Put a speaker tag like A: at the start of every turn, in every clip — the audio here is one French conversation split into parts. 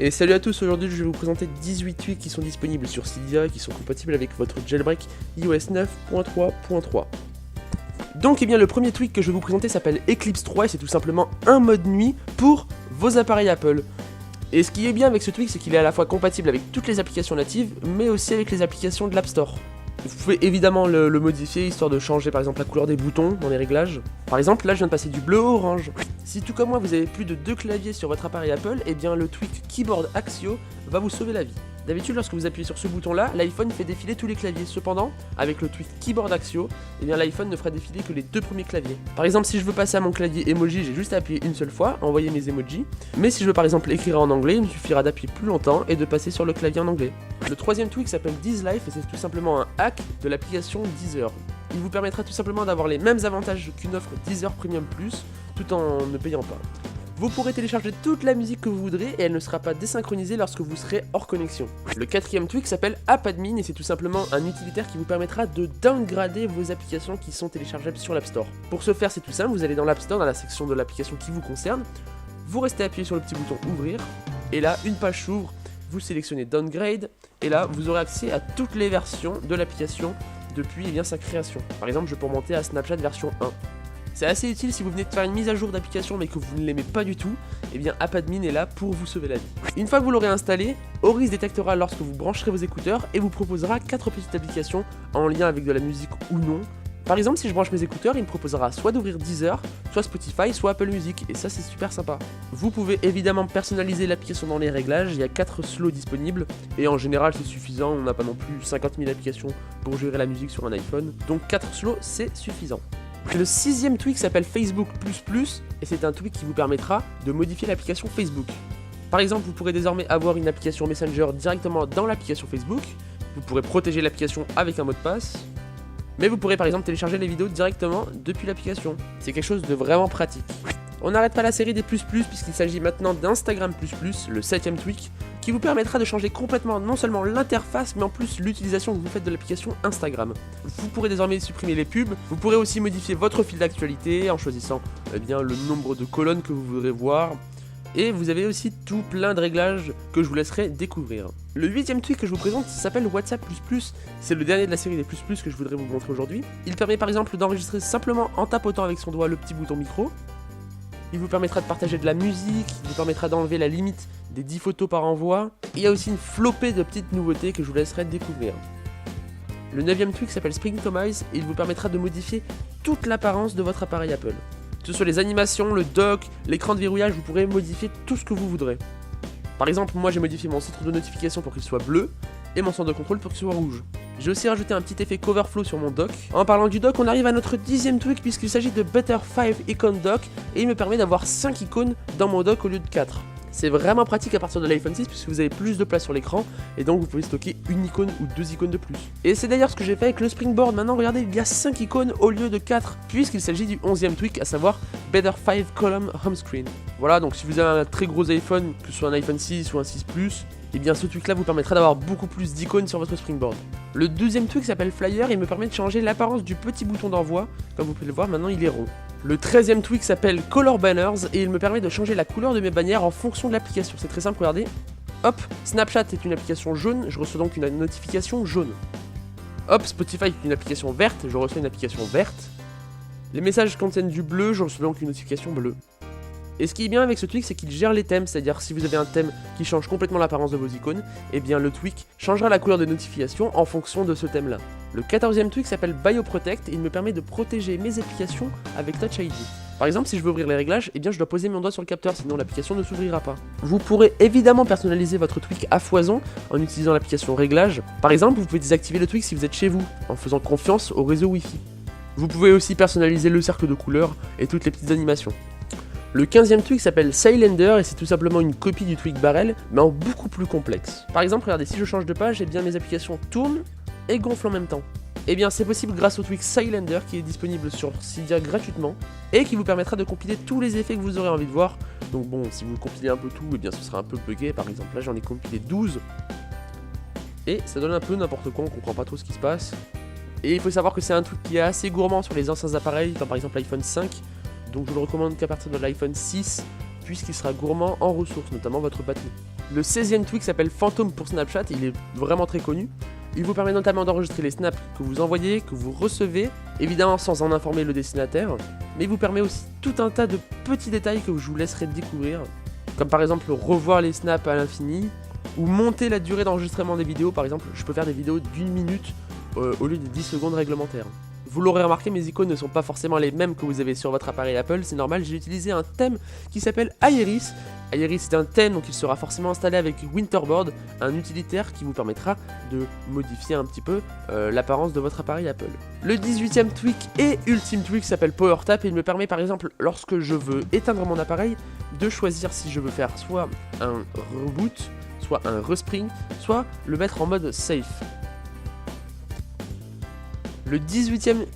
A: Et salut à tous, aujourd'hui je vais vous présenter 18 tweaks qui sont disponibles sur Cydia et qui sont compatibles avec votre jailbreak iOS 9.3.3. Donc le premier tweak que je vais vous présenter s'appelle Eclipse 3 et c'est tout simplement un mode nuit pour vos appareils Apple. Et ce qui est bien avec ce tweak, c'est qu'il est à la fois compatible avec toutes les applications natives, mais aussi avec les applications de l'App Store. Vous pouvez évidemment le modifier, histoire de changer par exemple la couleur des boutons dans les réglages. Par exemple, là je viens de passer du bleu au orange. Si tout comme moi vous avez plus de 2 claviers sur votre appareil Apple, et bien le tweak Keyboard Axio va vous sauver la vie. D'habitude, lorsque vous appuyez sur ce bouton là, l'iPhone fait défiler tous les claviers. Cependant, avec le tweak Keyboard Axio, et bien l'iPhone ne fera défiler que les 2 premiers claviers. Par exemple, si je veux passer à mon clavier emoji, j'ai juste à appuyer une seule fois, envoyer mes emojis. Mais si je veux par exemple écrire en anglais, il me suffira d'appuyer plus longtemps et de passer sur le clavier en anglais. Le troisième tweak s'appelle Deezer Life et c'est tout simplement un hack de l'application Deezer. Il vous permettra tout simplement d'avoir les mêmes avantages qu'une offre Deezer Premium Plus, tout en ne payant pas. Vous pourrez télécharger toute la musique que vous voudrez et elle ne sera pas désynchronisée lorsque vous serez hors connexion. Le quatrième tweak s'appelle AppAdmin et c'est tout simplement un utilitaire qui vous permettra de downgrader vos applications qui sont téléchargeables sur l'App Store. Pour ce faire, c'est tout simple, vous allez dans l'App Store, dans la section de l'application qui vous concerne, vous restez appuyé sur le petit bouton ouvrir et là une page s'ouvre, vous sélectionnez downgrade et là vous aurez accès à toutes les versions de l'application depuis sa création. Par exemple, je peux remonter à Snapchat version 1. C'est assez utile si vous venez de faire une mise à jour d'application mais que vous ne l'aimez pas du tout, AppAdmin est là pour vous sauver la vie. Une fois que vous l'aurez installé, Oris détectera lorsque vous brancherez vos écouteurs et vous proposera 4 petites applications en lien avec de la musique ou non. Par exemple, si je branche mes écouteurs, il me proposera soit d'ouvrir Deezer, soit Spotify, soit Apple Music, et ça c'est super sympa. Vous pouvez évidemment personnaliser l'application dans les réglages, il y a 4 slots disponibles, et en général c'est suffisant, on n'a pas non plus 50 000 applications pour gérer la musique sur un iPhone, donc 4 slots c'est suffisant. Le sixième tweak s'appelle Facebook++, et c'est un tweak qui vous permettra de modifier l'application Facebook. Par exemple, vous pourrez désormais avoir une application Messenger directement dans l'application Facebook, vous pourrez protéger l'application avec un mot de passe, mais vous pourrez par exemple télécharger les vidéos directement depuis l'application. C'est quelque chose de vraiment pratique. On n'arrête pas la série des puisqu'il s'agit maintenant d'Instagram++, le 7ème tweak, qui vous permettra de changer complètement non seulement l'interface, mais en plus l'utilisation que vous faites de l'application Instagram. Vous pourrez désormais supprimer les pubs, vous pourrez aussi modifier votre fil d'actualité en choisissant le nombre de colonnes que vous voudrez voir, et vous avez aussi tout plein de réglages que je vous laisserai découvrir. Le 8ème tweak que je vous présente s'appelle WhatsApp++, c'est le dernier de la série des plus que je voudrais vous montrer aujourd'hui. Il permet par exemple d'enregistrer simplement en tapotant avec son doigt le petit bouton micro. Il vous permettra de partager de la musique, il vous permettra d'enlever la limite des 10 photos par envoi. Il y a aussi une flopée de petites nouveautés que je vous laisserai découvrir. Le 9ème tweak s'appelle Springtomize et il vous permettra de modifier toute l'apparence de votre appareil Apple. Que ce soit les animations, le dock, l'écran de verrouillage, vous pourrez modifier tout ce que vous voudrez. Par exemple, moi j'ai modifié mon centre de notification pour qu'il soit bleu et mon centre de contrôle pour qu'il soit rouge. J'ai aussi rajouté un petit effet coverflow sur mon dock. En parlant du dock, on arrive à notre 10ème tweak puisqu'il s'agit de Better 5 Icon Dock et il me permet d'avoir 5 icônes dans mon dock au lieu de 4. C'est vraiment pratique à partir de l'iPhone 6 puisque vous avez plus de place sur l'écran et donc vous pouvez stocker une icône ou 2 icônes de plus. Et c'est d'ailleurs ce que j'ai fait avec le Springboard. Maintenant regardez, il y a 5 icônes au lieu de 4 puisqu'il s'agit du 11ème tweak, à savoir Better 5 Column Home Screen. Voilà, donc si vous avez un très gros iPhone, que ce soit un iPhone 6 ou un 6 Plus, ce tweak là vous permettra d'avoir beaucoup plus d'icônes sur votre Springboard. Le 12ème tweak s'appelle Flyer et me permet de changer l'apparence du petit bouton d'envoi. Comme vous pouvez le voir, maintenant il est rond. Le 13ème tweak s'appelle Color Banners et il me permet de changer la couleur de mes bannières en fonction de l'application. C'est très simple, regardez. Hop, Snapchat est une application jaune, je reçois donc une notification jaune. Hop, Spotify est une application verte, je reçois une application verte. Les messages contiennent du bleu, je reçois donc une notification bleue. Et ce qui est bien avec ce tweak, c'est qu'il gère les thèmes, c'est-à-dire si vous avez un thème qui change complètement l'apparence de vos icônes, le tweak changera la couleur de notification en fonction de ce thème-là. Le 14ème tweak s'appelle BioProtect et il me permet de protéger mes applications avec Touch ID. Par exemple, si je veux ouvrir les réglages, je dois poser mon doigt sur le capteur, sinon l'application ne s'ouvrira pas. Vous pourrez évidemment personnaliser votre tweak à foison en utilisant l'application Réglages. Par exemple, vous pouvez désactiver le tweak si vous êtes chez vous, en faisant confiance au réseau Wi-Fi. Vous pouvez aussi personnaliser le cercle de couleurs et toutes les petites animations. Le 15ème tweak s'appelle Cylinder et c'est tout simplement une copie du tweak Barrel, mais en beaucoup plus complexe. Par exemple, regardez, si je change de page, mes applications tournent et gonflent en même temps. C'est possible grâce au tweak Cylinder qui est disponible sur Cydia gratuitement et qui vous permettra de compiler tous les effets que vous aurez envie de voir. Donc bon, si vous compilez un peu tout, ce sera un peu bugué. Par exemple, là j'en ai compilé 12 et ça donne un peu n'importe quoi, on comprend pas trop ce qui se passe. Et il faut savoir que c'est un tweak qui est assez gourmand sur les anciens appareils, comme par exemple l'iPhone 5. Donc je vous le recommande qu'à partir de l'iPhone 6, puisqu'il sera gourmand en ressources, notamment votre batterie. Le 16e tweak s'appelle Phantom pour Snapchat, il est vraiment très connu. Il vous permet notamment d'enregistrer les snaps que vous envoyez, que vous recevez, évidemment sans en informer le destinataire, mais il vous permet aussi tout un tas de petits détails que je vous laisserai découvrir, comme par exemple revoir les snaps à l'infini, ou monter la durée d'enregistrement des vidéos. Par exemple, je peux faire des vidéos d'1 minute au lieu des 10 secondes réglementaires. Vous l'aurez remarqué, mes icônes ne sont pas forcément les mêmes que vous avez sur votre appareil Apple, c'est normal, j'ai utilisé un thème qui s'appelle Iris. Iris est un thème, donc il sera forcément installé avec Winterboard, un utilitaire qui vous permettra de modifier un petit peu l'apparence de votre appareil Apple. Le 18e tweak et ultime tweak s'appelle Power Tap et il me permet par exemple, lorsque je veux éteindre mon appareil, de choisir si je veux faire soit un reboot, soit un respring, soit le mettre en mode safe. Le 18e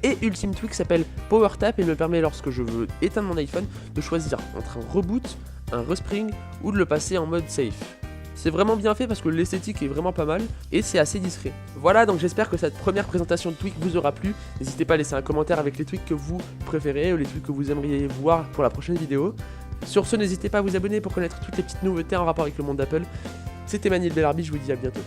A: et ultime tweak s'appelle Power Tap et me permet, lorsque je veux éteindre mon iPhone, de choisir entre un reboot, un respring ou de le passer en mode safe. C'est vraiment bien fait parce que l'esthétique est vraiment pas mal et c'est assez discret. Voilà, donc j'espère que cette première présentation de tweak vous aura plu. N'hésitez pas à laisser un commentaire avec les tweaks que vous préférez ou les tweaks que vous aimeriez voir pour la prochaine vidéo. Sur ce, n'hésitez pas à vous abonner pour connaître toutes les petites nouveautés en rapport avec le monde d'Apple. C'était Maniel Bellarbi, je vous dis à bientôt.